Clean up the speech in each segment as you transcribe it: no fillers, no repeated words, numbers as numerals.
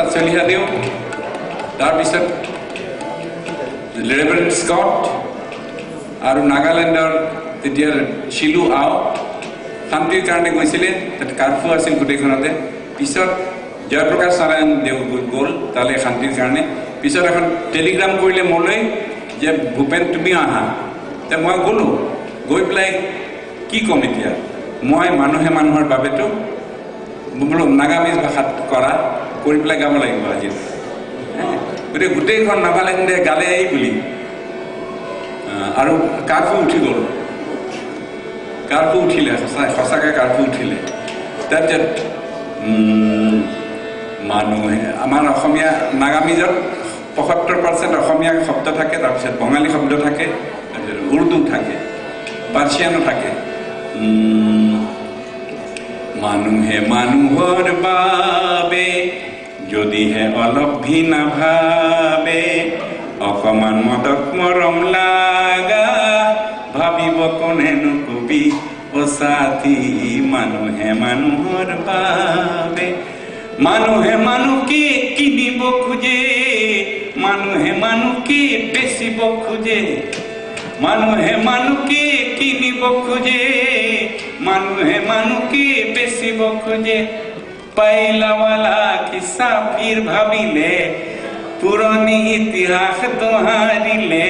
উস্তাদ চলিহাদেও তাৰপিছত reverend Scott আৰু নাগালেণ্ডৰ তেতিয়া শিলু আও শান্তিৰ কাৰণে গৈছিলে তাত কাৰ্ফু আছিল গোটেইখনতে পিছত জয়প্ৰকাশ নাৰায়ণ দেৱ গ'ল তালৈ শান্তিৰ কাৰণে পিছত এখন টেলিগ্ৰাম কৰিলে মোলৈ যে ভূপেন তুমি আহা তে মই গ'লোঁ গৈ পেলাই কি ক'ম এতিয়া মই মানুহে মানুহৰ বাবেতো বোলো নাগামিজ ভাষাত কৰি পেলাই গাব লাগিব আজি গতিকে গোটেইখন নাগালেণ্ডে গালে এই বুলি আৰু কাৰ্ফু উঠি গ'ল কাৰ্ফু উঠিলে সঁচাকৈ কাৰ্ফু উঠিলে তাৰপিছত মানুহে আমাৰ অসমীয়া নাগামিজত ৭৫% অসমীয়া শব্দ থাকে তাৰপিছত বঙালী শব্দ থাকে তাৰপিছত উৰ্দু থাকে পাৰ্চিয়ানো থাকে মানুহে মানুহৰ বাবে যদিহে অলপ ভিনা ভাবে অকমান মদক মৰম লাগা ভাবিব কোনেনো কবি ও সাথী মানুহে মানুহৰ বাবে মানুহে মানুহকে কিনিব খোজে মানুহে মানুহকে বেচিব খোজে মানুহে মানুহকে কিনিব খোজে মানুহে মানুহকে বেচিব খোজে পাইলাৱালা কিসা ফিৰ ভাবিলে পুৰণি ইতিহাস দোহাৰিলে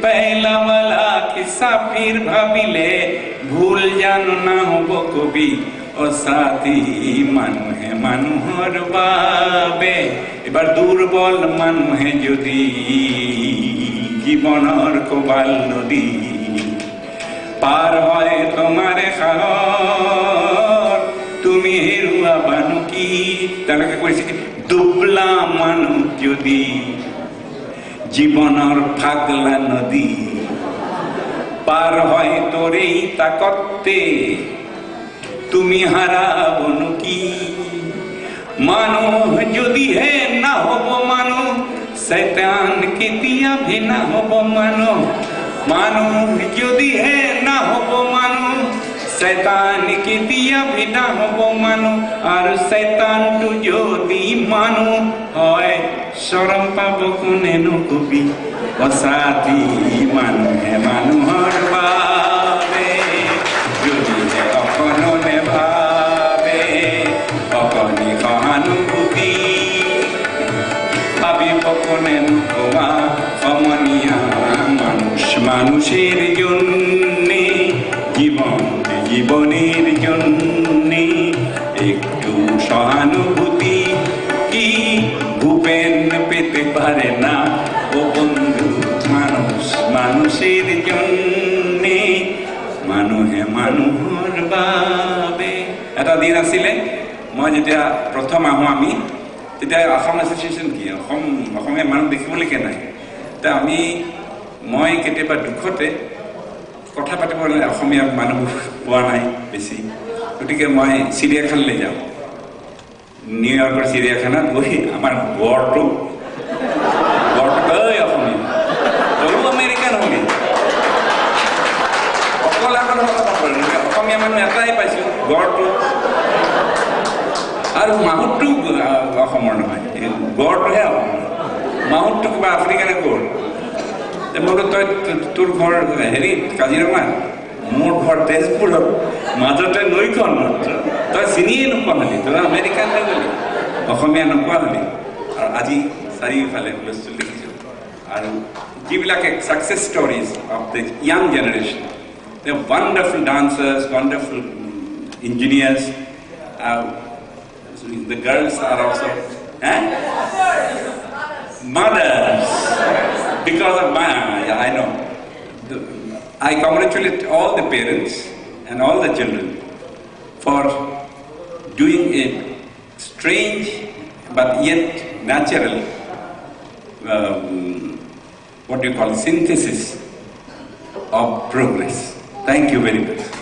পাইলাৱালা কিসা ফিৰ ভাবিলে ভুল জানো না হ'ব কবি ও সাথী মানুহে মানুহৰ বাবে এবাৰ দুৰ্বল মানুহে যদি জীৱনৰ কোবাল নদী পাৰ হয় তোমাৰে সাহস তুমি হেৰুৱাবানো কি তেওঁলোকে কৈছে কি দুবলা মানুহ যদি জীৱনৰ ফাগলা নদী পাৰ হয় তোৰেই তাকতে তুমি হারাবনো কি মানুহ যদিহে না হব মানুহ শয়তান কেতিয়া ভিনা হব মানুহ মানুহ যদিহে না হব মানুহ শয়তান কেতিয়া ভিনা হব মানুহ আৰু শয়তানটো যদি মানুহ হয় শৰম পাব কোনেনো কবি ও সাথী মানুহে মানুহৰ বাবে যদিহে অকণনে ভাবে অকণি সহানুভূতি ভাবিব কোনেনো কবা সমনীয়া মানুষ মানুষের জন্যে জীবনের জন্যে একটু সহানুভূতি কি ভূপেন পেতে পারে না ও বন্ধু মানুষ মানুষের জন্যে মানুহে মানুহৰ বাবে এটা দিন আছিলে মই যেতিয়া প্ৰথম আহোঁ আমি তেতিয়া অসম এছ'চিয়েশ্যন কি অসমীয়া মানুহ দেখিবলৈকে নাই এতিয়া মই কেতিয়াবা দুখতে কথা পাতিবলৈ অসমীয়া মানুহ পোৱা নাই বেছি গতিকে মই চিৰিয়াখানালৈ যাওঁ নিউয়ৰ্কৰ চিৰিয়াখানাত গৈ আমাৰ গড়টো অসমীয়া তয়ো আমেৰিকান হলি অকল অসমীয়া মানুহ এটাই পাইছোঁ গড়টো আৰু মাহুতটো অসমৰ নহয় গড়টোহে অসমৰ মাহুতটো কিবা আফ্ৰিকানে গড় বোলো তই তোৰ ঘৰ হেৰিত কাজিৰঙা মোৰ ঘৰ তেজপুৰত মাজতে নৈখন তই চিনিয়ে নোপোৱা হলি তই আমেৰিকান হৈ গলি অসমীয়া নোপোৱা হলি আৰু আজি চাৰিওফালে হুলস্থুল দেখিছোঁ আৰু যিবিলাকে success stories of the young generation they are wonderful dancers, wonderful engineers. The girls are also mothers. Because of I know. I congratulate all the parents and all the children for doing a strange but yet natural, what do you call, synthesis of progress. Thank you very much.